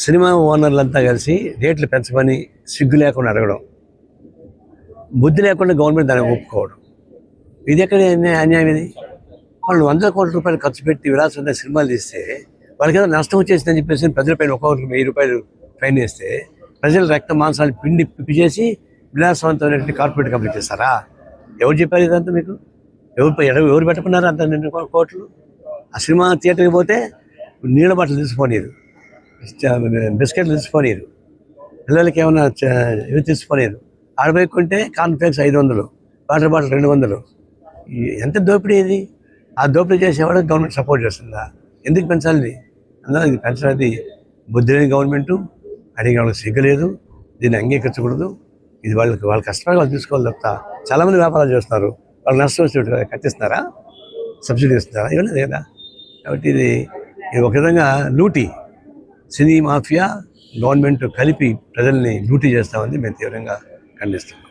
Cinema ఓనర్లంతా కలిసి రేట్లు పెంచమని సిగ్గు లేకుండా అడగడం, బుద్ధి లేకుండా గవర్నమెంట్ దాన్ని ఒప్పుకోవడం, ఇది ఎక్కడ అన్యాయం? ఇది వాళ్ళు 100 కోట్ల రూపాయలు ఖర్చు పెట్టి విలాసంగా సినిమాలు తీస్తే వాళ్ళకి ఏదో నష్టం వచ్చేసిందని చెప్పేసి ప్రజలపైన ఒక్కొక్కరికి 1000 రూపాయలు ఫైన్ వేస్తే ప్రజల రక్త మాంసాలు పిండి పిప్పి చేసి విలాసవంతమైనటువంటి కార్పొరేట్ కంపెనీకి ఇస్తారా? ఎవరు చెప్పారు ఇదంతా మీకు? ఎవరు పెట్టుకున్నారు అంత 2 కోట్లు? ఆ సినిమా థియేటర్కి పోతే నీళ్ళ బట్టలు తీసుకుపోనీరు, బిస్కెట్లు తీసుకుపోనీరు, పిల్లలకి ఏమన్నా ఇవి తీసుకుపోనీరు. ఆడపోయి కొంటే కాన్ఫ్లెక్స్ 500, వాటర్ బాటిల్ 200. ఎంత దోపిడీ ఇది? ఆ దోపిడీ చేసేవాడు గవర్నమెంట్ సపోర్ట్ చేస్తుందా? ఎందుకు పెంచాలి? అందులో ఇది పెంచడానికి బుద్ధి లేని గవర్నమెంటు, అడిగే వాళ్ళకి సిగ్గలేదు, దీన్ని అంగీకరించకూడదు. ఇది వాళ్ళ కష్టపడి వాళ్ళు తీసుకోవాలి తప్ప. చాలామంది వ్యాపారాలు చేస్తున్నారు, వాళ్ళు నష్టం వచ్చేట్టు కట్టిస్తున్నారా? సబ్సిడీ ఇస్తున్నారా? ఇవ్వలేదు కదా. కాబట్టి ఇది ఒక విధంగా లూటీ, సినీ మాఫియా గవర్నమెంట్ కలిపి ప్రజల్ని లూటీ చేస్తామని మేము తీవ్రంగా ఖండిస్తున్నాం.